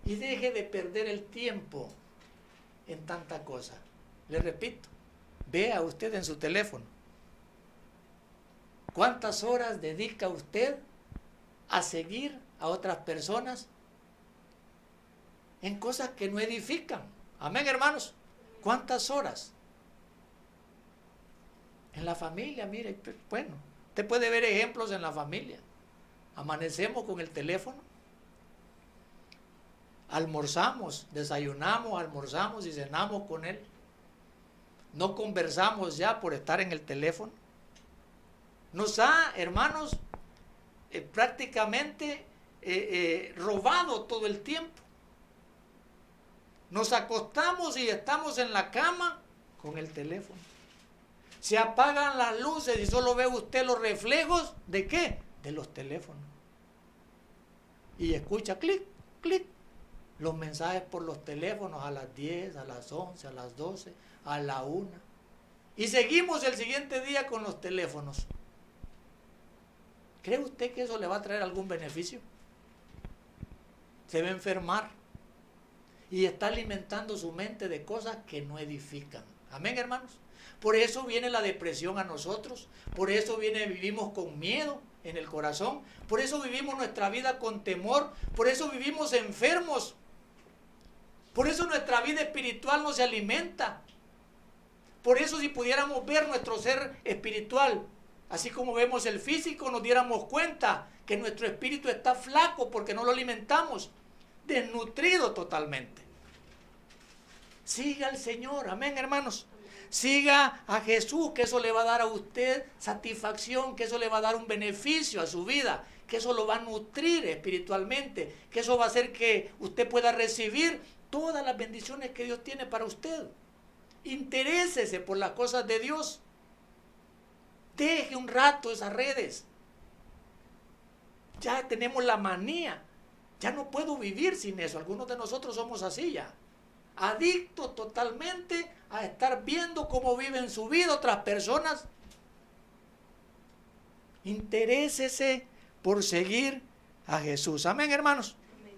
y deje de perder el tiempo en tanta cosa. Le repito, vea usted en su teléfono cuántas horas dedica usted a seguir a otras personas en cosas que no edifican. Amén, hermanos. ¿Cuántas horas? En la familia, mire, bueno, usted puede ver ejemplos en la familia. Amanecemos con el teléfono, almorzamos, desayunamos, almorzamos y cenamos con él. No conversamos ya por estar en el teléfono. Nos ha, hermanos, prácticamente robado todo el tiempo. Nos acostamos y estamos en la cama con el teléfono. Se apagan las luces y solo ve usted los reflejos ¿de qué? De los teléfonos. Y escucha clic, clic, los mensajes por los teléfonos a las 10, a las 11, a las 12, a la 1. Y seguimos el siguiente día con los teléfonos. ¿Cree usted que eso le va a traer algún beneficio? Se va a enfermar y está alimentando su mente de cosas que no edifican. Amén, hermanos. Por eso viene la depresión a nosotros, por eso vivimos con miedo en el corazón, por eso vivimos nuestra vida con temor, por eso vivimos enfermos, por eso nuestra vida espiritual no se alimenta. Por eso si pudiéramos ver nuestro ser espiritual, así como vemos el físico, nos diéramos cuenta que nuestro espíritu está flaco porque no lo alimentamos, desnutrido totalmente. Siga al Señor, amén, hermanos. Siga a Jesús, que eso le va a dar a usted satisfacción, que eso le va a dar un beneficio a su vida, que eso lo va a nutrir espiritualmente, que eso va a hacer que usted pueda recibir todas las bendiciones que Dios tiene para usted. Interésese por las cosas de Dios. Deje un rato esas redes. Ya tenemos la manía. Ya no puedo vivir sin eso. Algunos de nosotros somos así ya. Adictos totalmente a estar viendo cómo viven su vida otras personas. Interésese por seguir a Jesús. Amén, hermanos. Amén.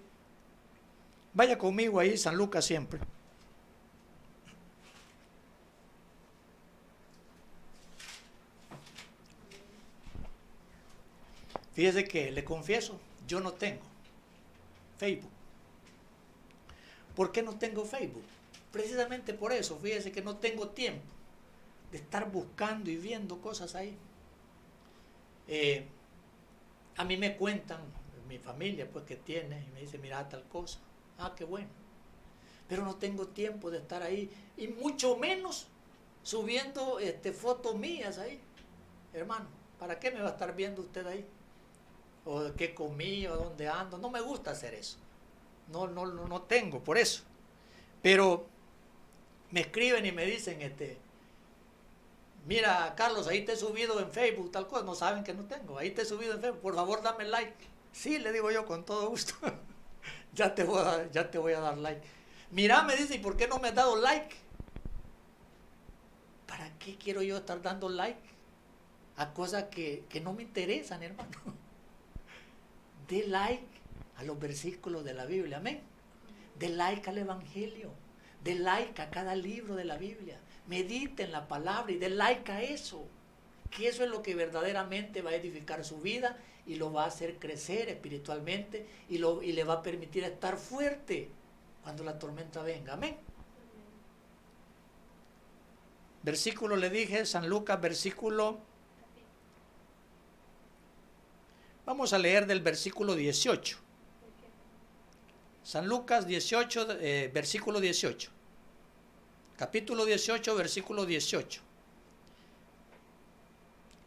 Vaya conmigo ahí, San Lucas siempre. Fíjese que le confieso, yo no tengo Facebook. ¿Por qué no tengo Facebook? Precisamente por eso, fíjese que no tengo tiempo de estar buscando y viendo cosas ahí. A mí me cuentan, mi familia pues que tiene, y me dice, mira tal cosa. Ah, qué bueno. Pero no tengo tiempo de estar ahí, y mucho menos subiendo fotos mías ahí. Hermano, ¿para qué me va a estar viendo usted ahí? O qué comí, o dónde ando. No me gusta hacer eso. No tengo por eso. Pero me escriben y me dicen, Mira, Carlos, ahí te he subido en Facebook, tal cosa. No saben que no tengo. Ahí te he subido en Facebook. Por favor, dame like. Sí, le digo yo con todo gusto. Ya te voy a dar like. Mira, me dice, ¿y por qué no me has dado like? ¿Para qué quiero yo estar dando like a cosas que no me interesan, hermano? Dé like a los versículos de la Biblia, amén. Dé like al Evangelio. Dé like a cada libro de la Biblia. Medite en la palabra y dé like a eso. Que eso es lo que verdaderamente va a edificar su vida y lo va a hacer crecer espiritualmente y le va a permitir estar fuerte cuando la tormenta venga, amén. Versículo le dije, San Lucas, versículo. Vamos a leer del versículo 18. San Lucas 18, versículo 18. Capítulo 18, versículo 18.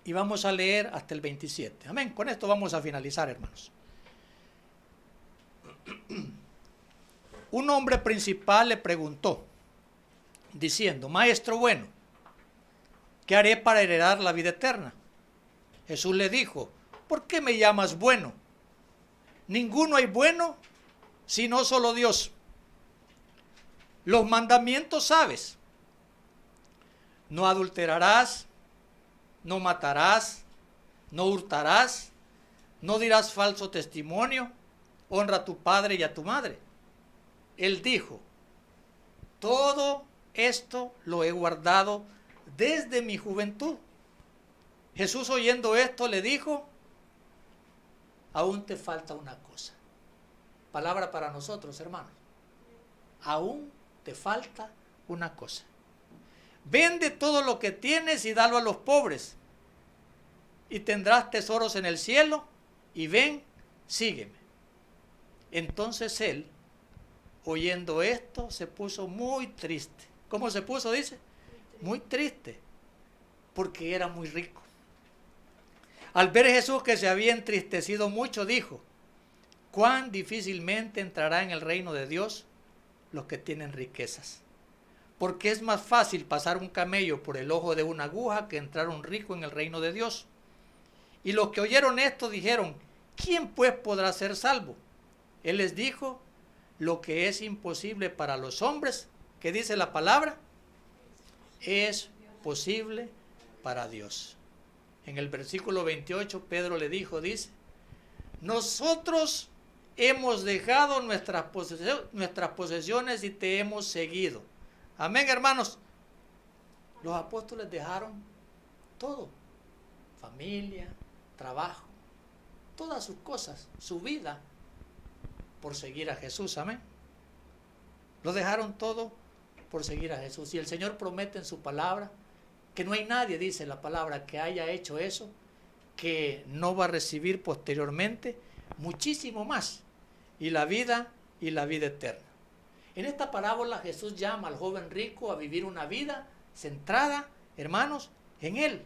Y vamos a leer hasta el 27. Amén. Con esto vamos a finalizar, hermanos. Un hombre principal le preguntó, diciendo, Maestro bueno, ¿qué haré para heredar la vida eterna? Jesús le dijo, ¿por qué me llamas bueno? Ninguno hay bueno, sino solo Dios. Los mandamientos sabes. No adulterarás, no matarás, no hurtarás, no dirás falso testimonio, honra a tu padre y a tu madre. Él dijo, todo esto lo he guardado desde mi juventud. Jesús, oyendo esto, le dijo, aún te falta una cosa. Palabra para nosotros, hermanos. Aún te falta una cosa. Vende todo lo que tienes y dalo a los pobres, y tendrás tesoros en el cielo, y ven, sígueme. Entonces él, oyendo esto, se puso muy triste. ¿Cómo se puso, dice? Muy triste, porque era muy rico. Al ver Jesús que se había entristecido mucho, dijo, cuán difícilmente entrará en el reino de Dios los que tienen riquezas. Porque es más fácil pasar un camello por el ojo de una aguja que entrar un rico en el reino de Dios. Y los que oyeron esto dijeron, ¿quién pues podrá ser salvo? Él les dijo, lo que es imposible para los hombres, ¿qué dice la palabra? Es posible para Dios. En el versículo 28, Pedro le dijo, dice, nosotros hemos dejado nuestras posesiones y te hemos seguido. Amén, hermanos. Los apóstoles dejaron todo, familia, trabajo, todas sus cosas, su vida, por seguir a Jesús. Amén. Lo dejaron todo por seguir a Jesús. Y el Señor promete en su palabra que no hay nadie, dice la palabra, que haya hecho eso, que no va a recibir posteriormente muchísimo más, y la vida eterna. En esta parábola Jesús llama al joven rico a vivir una vida centrada, hermanos, en Él.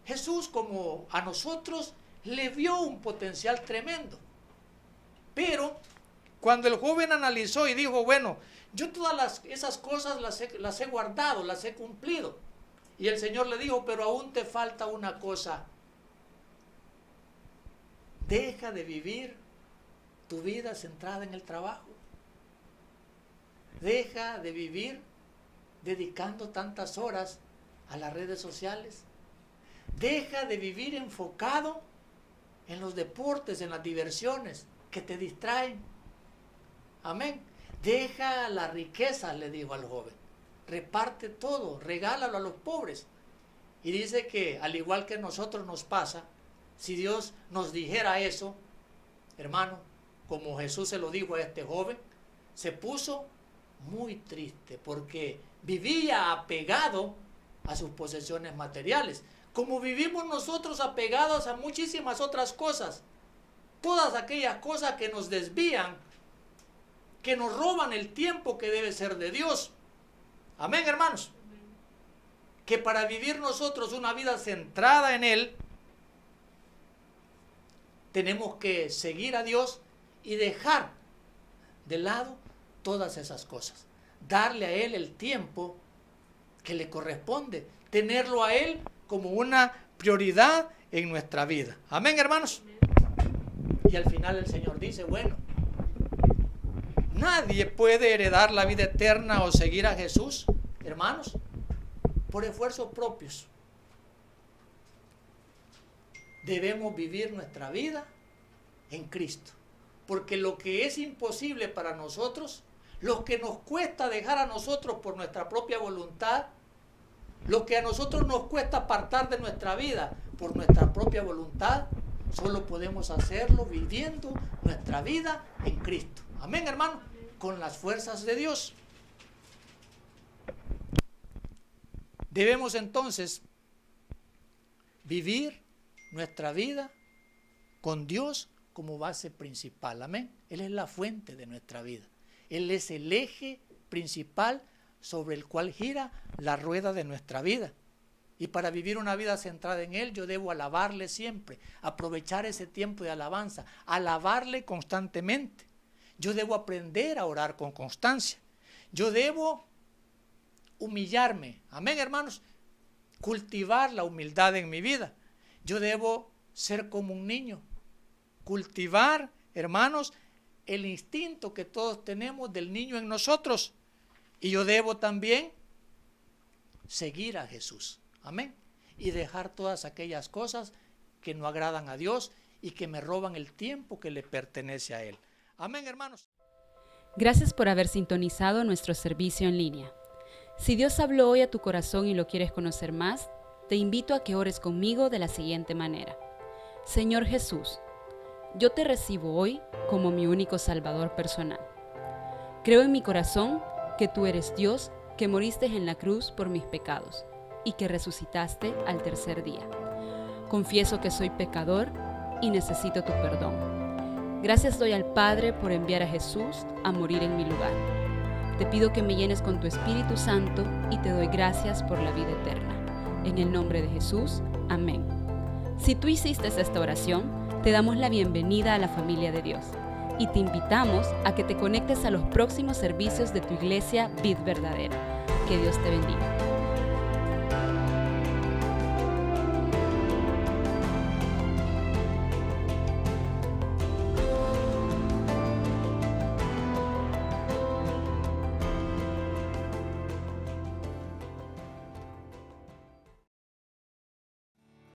Jesús, como a nosotros, le vio un potencial tremendo. Pero cuando el joven analizó y dijo, bueno, yo todas esas cosas las he guardado, las he cumplido. Y el Señor le dijo, pero aún te falta una cosa. Deja de vivir tu vida centrada en el trabajo. Deja de vivir dedicando tantas horas a las redes sociales. Deja de vivir enfocado en los deportes, en las diversiones que te distraen. Amén. Deja la riqueza, le dijo al joven. Reparte todo, regálalo a los pobres. Y dice que al igual que a nosotros nos pasa, si Dios nos dijera eso, hermano, como Jesús se lo dijo a este joven, se puso muy triste porque vivía apegado a sus posesiones materiales, como vivimos nosotros apegados a muchísimas otras cosas, todas aquellas cosas que nos desvían, que nos roban el tiempo que debe ser de Dios. Amén, hermanos. Que para vivir nosotros una vida centrada en Él, tenemos que seguir a Dios y dejar de lado todas esas cosas. Darle a Él el tiempo que le corresponde, tenerlo a Él como una prioridad en nuestra vida. Amén, hermanos. Y al final el Señor dice, bueno, nadie puede heredar la vida eterna o seguir a Jesús, hermanos, por esfuerzos propios. Debemos vivir nuestra vida en Cristo. Porque lo que es imposible para nosotros, lo que nos cuesta dejar a nosotros por nuestra propia voluntad, lo que a nosotros nos cuesta apartar de nuestra vida por nuestra propia voluntad, solo podemos hacerlo viviendo nuestra vida en Cristo. Amén, hermano, con las fuerzas de Dios. Debemos entonces vivir nuestra vida con Dios como base principal. Amén. Él es la fuente de nuestra vida. Él es el eje principal sobre el cual gira la rueda de nuestra vida. Y para vivir una vida centrada en Él, yo debo alabarle siempre, aprovechar ese tiempo de alabanza, alabarle constantemente. Yo debo aprender a orar con constancia. Yo debo humillarme. Amén, hermanos. Cultivar la humildad en mi vida. Yo debo ser como un niño. Cultivar, hermanos, el instinto que todos tenemos del niño en nosotros. Y yo debo también seguir a Jesús. Amén. Y dejar todas aquellas cosas que no agradan a Dios y que me roban el tiempo que le pertenece a Él. Amén, hermanos. Gracias por haber sintonizado nuestro servicio en línea. Si Dios habló hoy a tu corazón y lo quieres conocer más, te invito a que ores conmigo de la siguiente manera. Señor Jesús, yo te recibo hoy como mi único Salvador personal. Creo en mi corazón que tú eres Dios, que moriste en la cruz por mis pecados y que resucitaste al tercer día. Confieso que soy pecador y necesito tu perdón. Gracias doy al Padre por enviar a Jesús a morir en mi lugar. Te pido que me llenes con tu Espíritu Santo y te doy gracias por la vida eterna. En el nombre de Jesús, amén. Si tú hiciste esta oración, te damos la bienvenida a la familia de Dios y te invitamos a que te conectes a los próximos servicios de tu iglesia Vid Verdadera. Que Dios te bendiga.